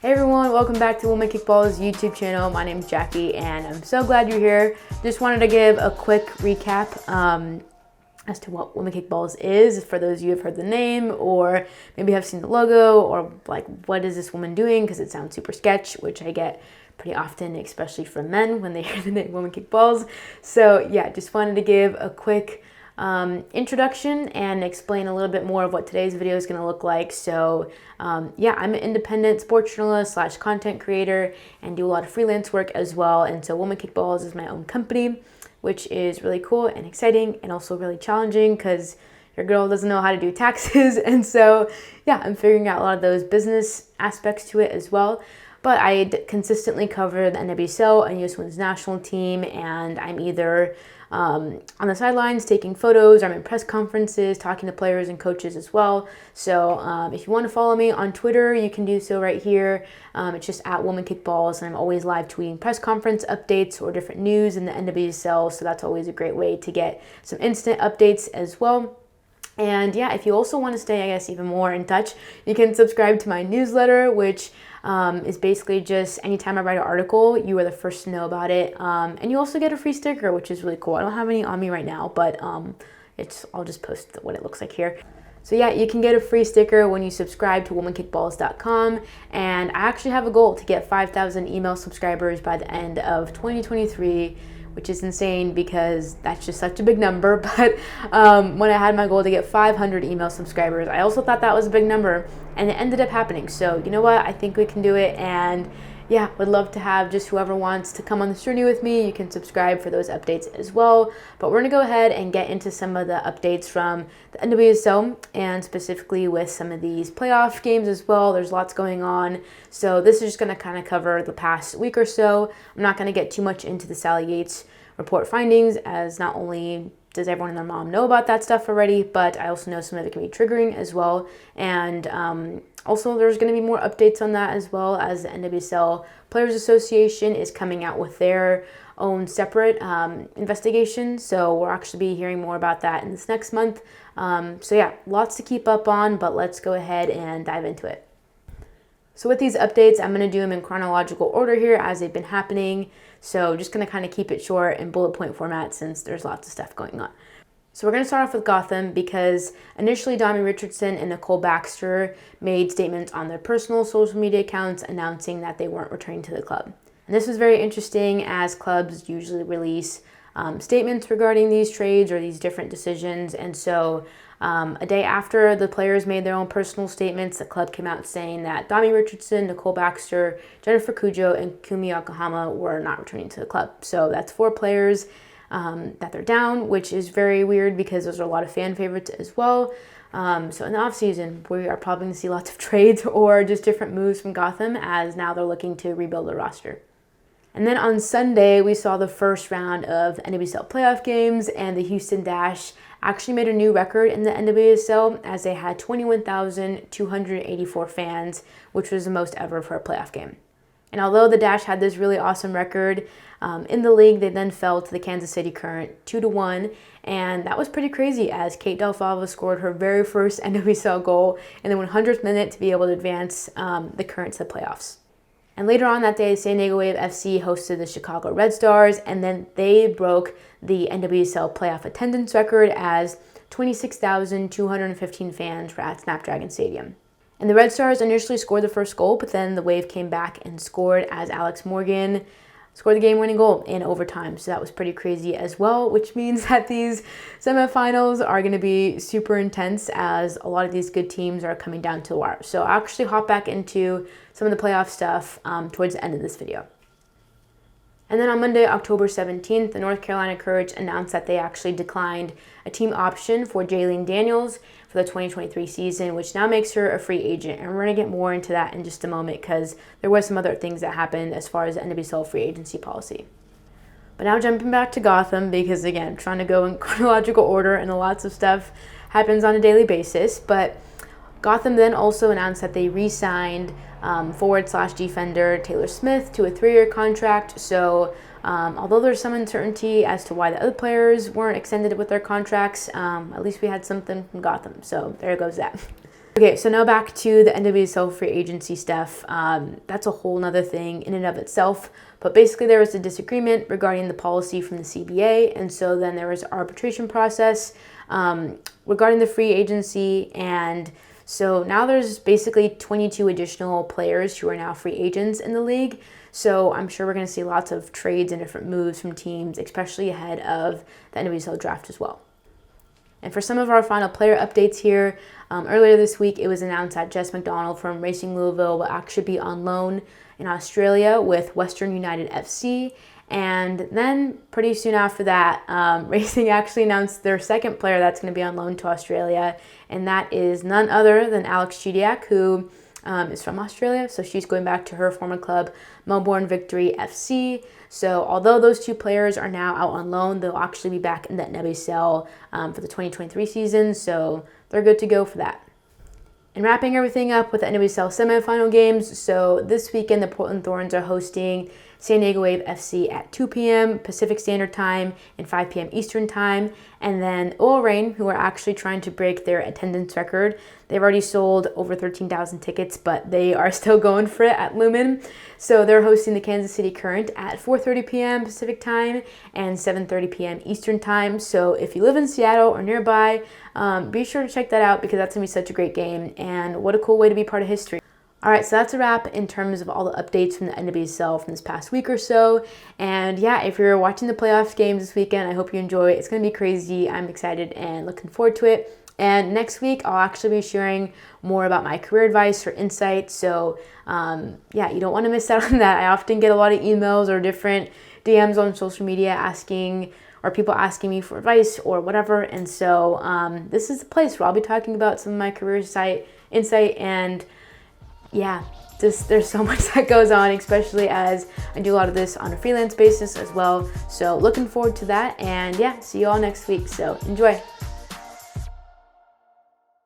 Hey everyone, welcome back to Women Kickball's YouTube channel. My name is Jackie and I'm so glad you're here. Just wanted to give a quick recap as to what Women Kickballs is, for those of you who have heard the name or maybe have seen the logo, or like, what is this woman doing, because it sounds super sketch, which I get pretty often, especially from men when they hear the name Women Kickballs. So yeah, just wanted to give a quick introduction and explain a little bit more of what today's video is going to look like. So yeah, I'm an independent sports journalist / content creator and do a lot of freelance work as well. And so Women Kickballs is my own company, which is really cool and exciting and also really challenging because your girl doesn't know how to do taxes. And so yeah, I'm figuring out a lot of those business aspects to it as well. But I consistently cover the NWSL and US Women's National Team, and I'm either on the sidelines taking photos, or I'm in press conferences talking to players and coaches as well. So if you want to follow me on Twitter, you can do so right here. It's just at Women Kickballs, and I'm always live tweeting press conference updates or different news in the NWSL, so that's always a great way to get some instant updates as well. And yeah, if you also want to stay, I guess, even more in touch, you can subscribe to my newsletter, which is basically just anytime I write an article, you are the first to know about it. And you also get a free sticker, which is really cool. I don't have any on me right now, but I'll just post what it looks like here. So yeah, you can get a free sticker when you subscribe to womankickballs.com. And I actually have a goal to get 5,000 email subscribers by the end of 2023, which is insane because that's just such a big number. But when I had my goal to get 500 email subscribers, I also thought that was a big number, and it ended up happening. So you know what? I think we can do it. And yeah, would love to have just whoever wants to come on this journey with me. You can subscribe for those updates as well. But we're gonna go ahead and get into some of the updates from the NWSL, and specifically with some of these playoff games as well. There's lots going on. So this is just gonna kind of cover the past week or so. I'm not gonna get too much into the Sally Yates report findings, as not only does everyone and their mom know about that stuff already, but I also know some of it can be triggering as well. And also there's going to be more updates on that, as well as the NWSL Players Association is coming out with their own separate investigation. So we'll actually be hearing more about that in this next month. So yeah, lots to keep up on, but let's go ahead and dive into it. So with these updates, I'm going to do them in chronological order here as they've been happening. So just going to kind of keep it short in bullet point format since there's lots of stuff going on. So we're going to start off with Gotham, because initially Dami Richardson and Nicole Baxter made statements on their personal social media accounts announcing that they weren't returning to the club. And this was very interesting, as clubs usually release statements regarding these trades or these different decisions. And so a day after the players made their own personal statements, the club came out saying that Dami Richardson, Nicole Baxter, Jennifer Cujo, and Kumi Yokohama were not returning to the club. So that's 4 players that they're down, which is very weird because those are a lot of fan favorites as well. So in the offseason, we are probably going to see lots of trades or just different moves from Gotham, as now they're looking to rebuild their roster. And then on Sunday, we saw the first round of the NWSL playoff games, and the Houston Dash actually made a new record in the NWSL, as they had 21,284 fans, which was the most ever for a playoff game. And although the Dash had this really awesome record in the league, they then fell to the Kansas City Current 2-1, and that was pretty crazy, as Kate Delfava scored her very first NWSL goal in the 100th minute to be able to advance the Current to the playoffs. And later on that day, San Diego Wave FC hosted the Chicago Red Stars, and then they broke the NWSL playoff attendance record, as 26,215 fans were at Snapdragon Stadium. And the Red Stars initially scored the first goal, but then the Wave came back and scored, as Alex Morgan scored the game-winning goal in overtime. So that was pretty crazy as well, which means that these semifinals are going to be super intense, as a lot of these good teams are coming down to the wire. So I'll actually hop back into some of the playoff stuff towards the end of this video. And then on Monday, October 17th, the North Carolina Courage announced that they actually declined a team option for Jaylene Daniels for the 2023 season, which now makes her a free agent. And we're going to get more into that in just a moment, because there were some other things that happened as far as the NWSL free agency policy. But now jumping back to Gotham, because again, trying to go in chronological order, and lots of stuff happens on a daily basis. But Gotham then also announced that they re-signed forward/defender Taylor Smith to a 3-year contract. So although there's some uncertainty as to why the other players weren't extended with their contracts, at least we had something from Gotham. So there goes that. Okay, so now back to the NWSL free agency stuff. That's a whole nother thing in and of itself. But basically there was a disagreement regarding the policy from the CBA. And so then there was an arbitration process regarding the free agency. And so now there's basically 22 additional players who are now free agents in the league. So I'm sure we're going to see lots of trades and different moves from teams, especially ahead of the NWSL draft as well. And for some of our final player updates here, earlier this week it was announced that Jess McDonald from Racing Louisville will actually be on loan in Australia with Western United FC. And then pretty soon after that, Racing actually announced their second player that's going to be on loan to Australia, and that is none other than Alex Chidiac, who is from Australia. So she's going back to her former club, Melbourne Victory FC. So although those two players are now out on loan, they'll actually be back in the NWSL for the 2023 season. So they're good to go for that. And wrapping everything up with the NWSL semifinal games. So this weekend, the Portland Thorns are hosting San Diego Wave FC at 2 p.m. Pacific Standard Time and 5 p.m. Eastern Time. And then Oil Reign, who are actually trying to break their attendance record. They've already sold over 13,000 tickets, but they are still going for it at Lumen. So they're hosting the Kansas City Current at 4:30 p.m. Pacific Time and 7:30 p.m. Eastern Time. So if you live in Seattle or nearby, be sure to check that out because that's going to be such a great game. And what a cool way to be part of history. All right, so that's a wrap in terms of all the updates from the NWSL from this past week or so. And yeah, if you're watching the playoffs games this weekend, I hope you enjoy it. It's going to be crazy. I'm excited and looking forward to it. And next week, I'll actually be sharing more about my career advice or insights. So yeah, you don't want to miss out on that. I often get a lot of emails or different DMs on social media asking, or people asking me for advice or whatever. And so this is the place where I'll be talking about some of my career insight and yeah, there's so much that goes on, especially as I do a lot of this on a freelance basis as well. So looking forward to that. And yeah, see you all next week. So enjoy.